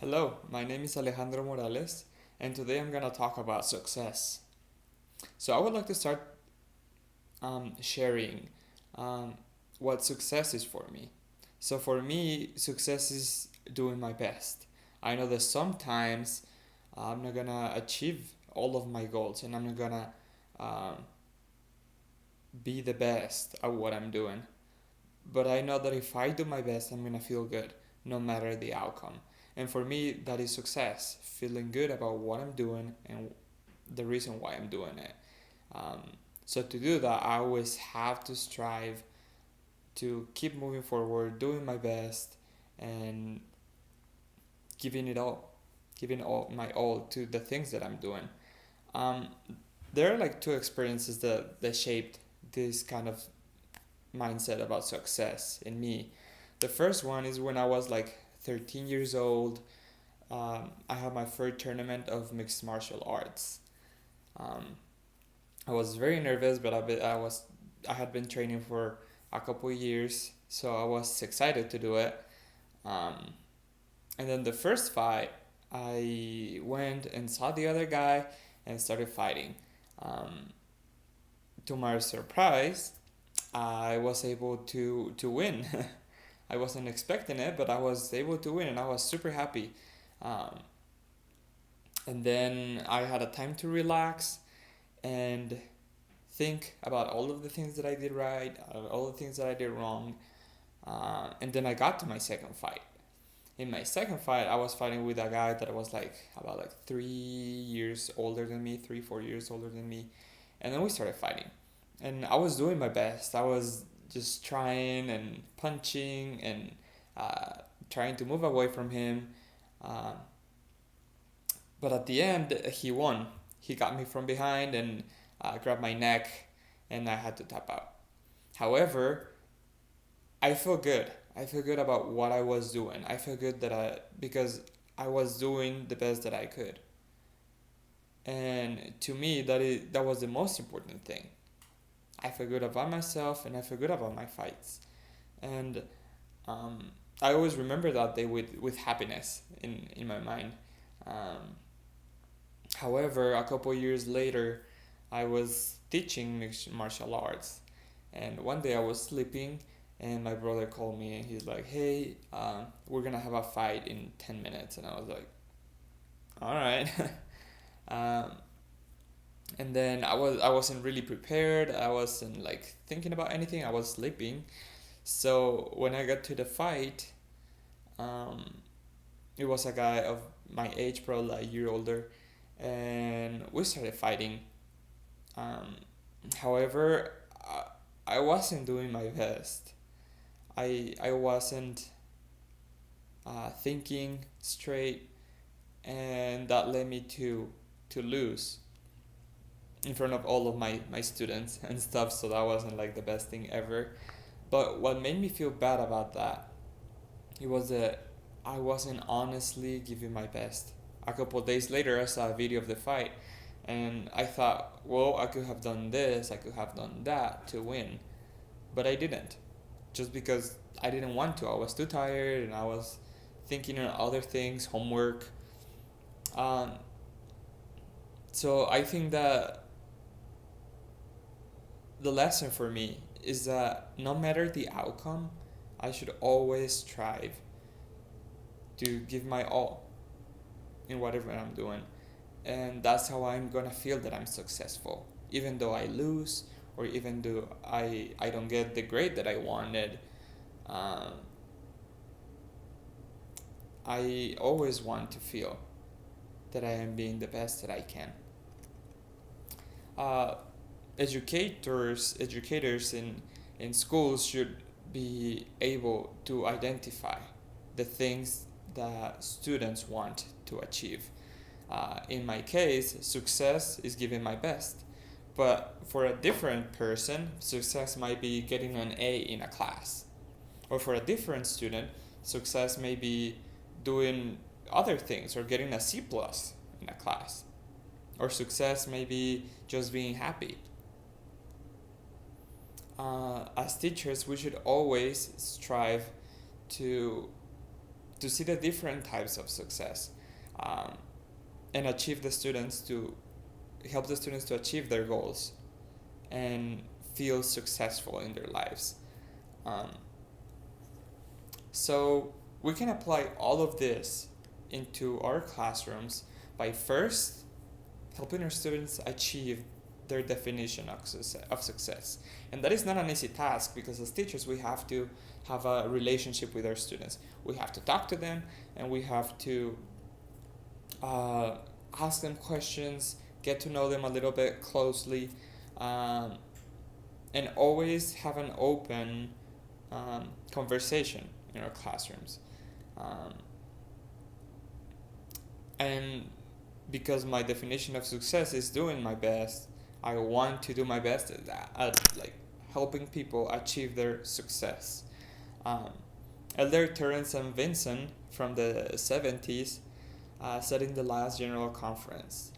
Hello, my name is Alejandro Morales, and today I'm going to talk about success. So, I would like to start sharing um, what success is for me. So, for me, success is doing my best. I know that sometimes I'm not going to achieve all of my goals, and I'm not going to um, be the best at what I'm doing. But I know that if I do my best, I'm going to feel good no matter the outcome. And for me, that is success, feeling good about what I'm doing and the reason why I'm doing it. Um, so to do that, I always have to strive to keep moving forward, doing my best, and giving it all, giving all my all to the things that I'm doing. Um, there are like two experiences that shaped this kind of mindset about success in me. The first one is when I was like 13 years old. I had my first tournament of mixed martial arts. Um, I was very nervous, but I had been training for a couple years, so I was excited to do it. Um, and then the first fight, I went and saw the other guy and started fighting. Um, to my surprise, I was able to win. I wasn't expecting it, but I was able to win, and I was super happy. Um, and then I had a time to relax and think about all of the things that I did right, all the things that I did wrong. And then I got to my second fight. In my second fight, I was fighting with a guy that was like about like 3 years older than me, 3, 4 years older than me. And then we started fighting. And I was doing my best. I was just trying and punching and uh, trying to move away from him. Um, but at the end, he won. He got me from behind and grabbed my neck, and I had to tap out. However, I feel good. I feel good about what I was doing. I feel good because I was doing the best that I could. And to me, that was the most important thing. I feel good about myself, and I feel good about my fights. And um, I always remember that day with happiness in my mind. Um, However, a couple years later, I was teaching mixed martial arts, and one day I was sleeping, and my brother called me, and he's like, "Hey, we're gonna have a fight in 10 minutes," and I was like, "All right." um, and then I wasn't really prepared. I wasn't like thinking about anything. I was sleeping. So when I got to the fight, um, it was a guy of my age, probably a year older, and we started fighting. Um, However, I wasn't doing my best. I wasn't thinking straight, and that led me to lose in front of all of my students and stuff. So that wasn't like the best thing ever. But what made me feel bad about that, it was that I wasn't honestly giving my best. A couple of days later, I saw a video of the fight, and I thought, well, I could have done this, I could have done that to win, but I didn't, just because I didn't want to. I was too tired, and I was thinking on other things, homework. Um, so I think that the lesson for me is that no matter the outcome, I should always strive to give my all in whatever I'm doing. And that's how I'm gonna feel that I'm successful. Even though I lose, or even though I don't get the grade that I wanted, um, I always want to feel that I am being the best that I can. Uh, educators in schools should be able to identify the things that students want to achieve. In my case, success is giving my best. But for a different person, success might be getting an A in a class. Or for a different student, success may be doing other things or getting a C plus in a class. Or success may be just being happy. As teachers, we should always strive to to see the different types of success, and achieve the students to help the students to achieve their goals and feel successful in their lives. So we can apply all of this into our classrooms by first helping our students achieve their definition of success. And that is not an easy task, because as teachers we have to have a relationship with our students. We have to talk to them, and we have to ask them questions, get to know them a little bit closely, and always have an open conversation in our classrooms. And because my definition of success is doing my best, I want to do my best at like helping people achieve their success. Elder Terence and Vincent from the 70s said in the last General Conference,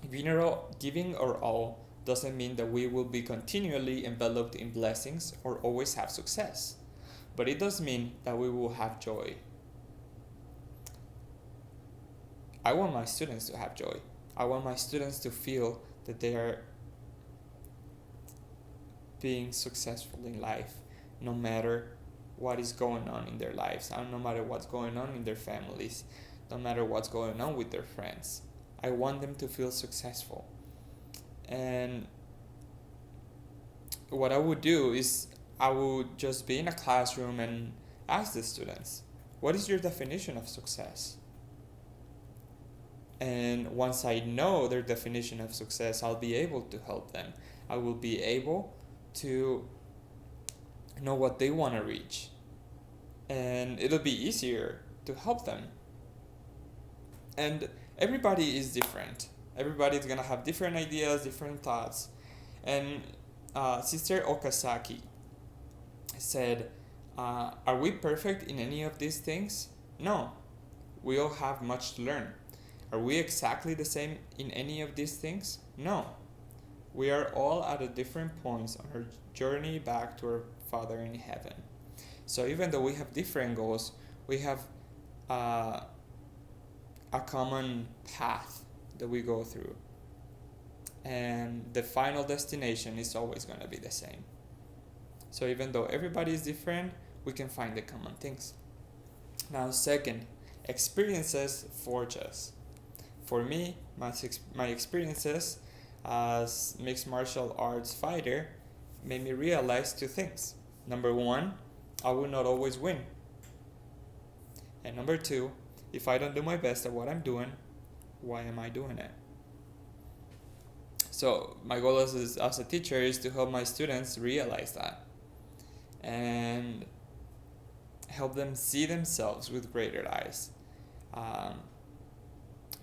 giving our all doesn't mean that we will be continually enveloped in blessings or always have success, but it does mean that we will have joy. I want my students to have joy. I want my students to feel that they are being successful in life, no matter what is going on in their lives, and no matter what's going on in their families, no matter what's going on with their friends. I want them to feel successful. And what I would do is I would just be in a classroom and ask the students, what is your definition of success? And once I know their definition of success, I'll be able to help them. I will be able to know what they want to reach. And it'll be easier to help them. And everybody is different. Everybody's going to have different ideas, different thoughts. And Sister Okazaki said, are we perfect in any of these things? No. We all have much to learn. Are we exactly the same in any of these things? No. We are all at different points on our journey back to our Father in heaven. So even though we have different goals, we have a common path that we go through. And the final destination is always going to be the same. So even though everybody is different, we can find the common things. Now, second, experiences forge us. For me, my experiences as mixed martial arts fighter made me realize two things. Number one, I will not always win. And number two, if I don't do my best at what I'm doing, why am I doing it? So my goal as a teacher is to help my students realize that and help them see themselves with greater eyes.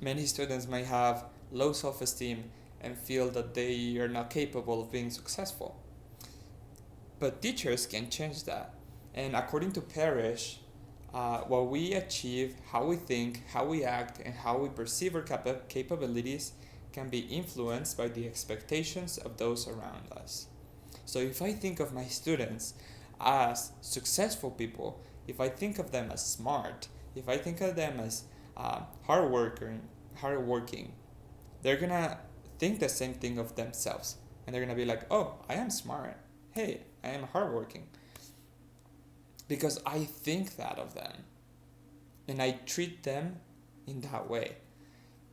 Many students may have low self-esteem and feel that they are not capable of being successful. But teachers can change that. And according to Parrish, what we achieve, how we think, how we act, and how we perceive our capabilities can be influenced by the expectations of those around us. So if I think of my students as successful people, if I think of them as smart, if I think of them as hardworking, they're gonna think the same thing of themselves, and they're gonna be like, "Oh, I am smart. Hey, I am hardworking." Because I think that of them, and I treat them in that way.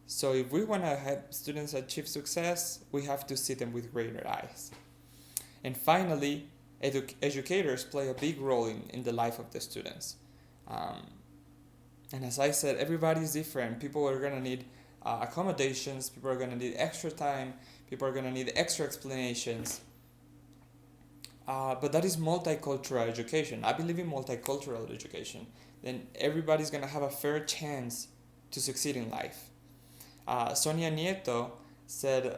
So if we want to help students achieve success, we have to see them with greater eyes. And finally, educators play a big role in the life of the students. And as I said, everybody is different. People are going to need accommodations. People are going to need extra time. People are going to need extra explanations. But that is multicultural education. I believe in multicultural education. Then everybody's going to have a fair chance to succeed in life. Sonia Nieto said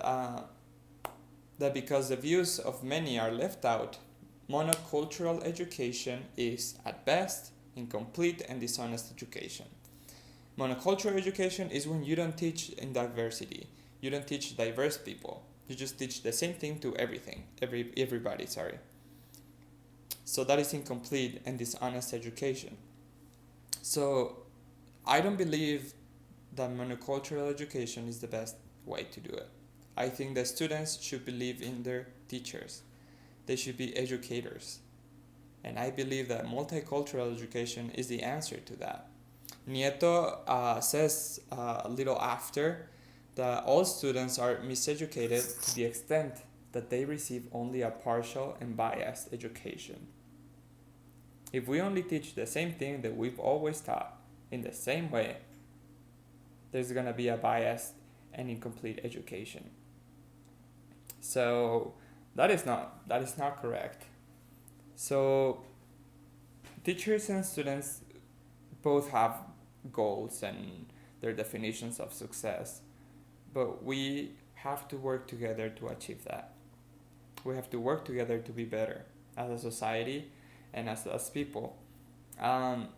that because the views of many are left out, monocultural education is, at best, incomplete and dishonest education. Monocultural education is when you don't teach in diversity. You don't teach diverse people. You just teach the same thing to everybody. So that is incomplete and dishonest education. So I don't believe that monocultural education is the best way to do it. I think the students should believe in their teachers. They should be educators. And I believe that multicultural education is the answer to that. Nieto says a little after that all students are miseducated to the extent that they receive only a partial and biased education. If we only teach the same thing that we've always taught in the same way, there's gonna be a biased and incomplete education. So that is not correct. So teachers and students both have goals and their definitions of success, but we have to work together to achieve that. We have to work together to be better as a society and as people. Um,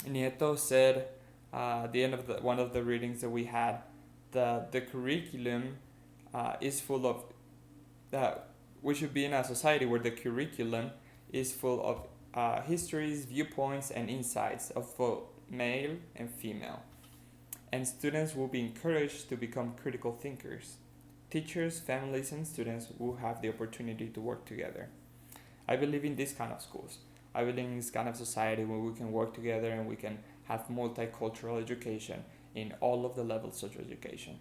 Nieto said at the end of one of the readings that we had that the curriculum is full of that we should be in a society where the curriculum is full of histories, viewpoints, and insights of both male and female. And students will be encouraged to become critical thinkers. Teachers, families, and students will have the opportunity to work together. I believe in this kind of schools. I believe in this kind of society where we can work together and we can have multicultural education in all of the levels of education.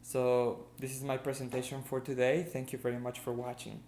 So this is my presentation for today. Thank you very much for watching.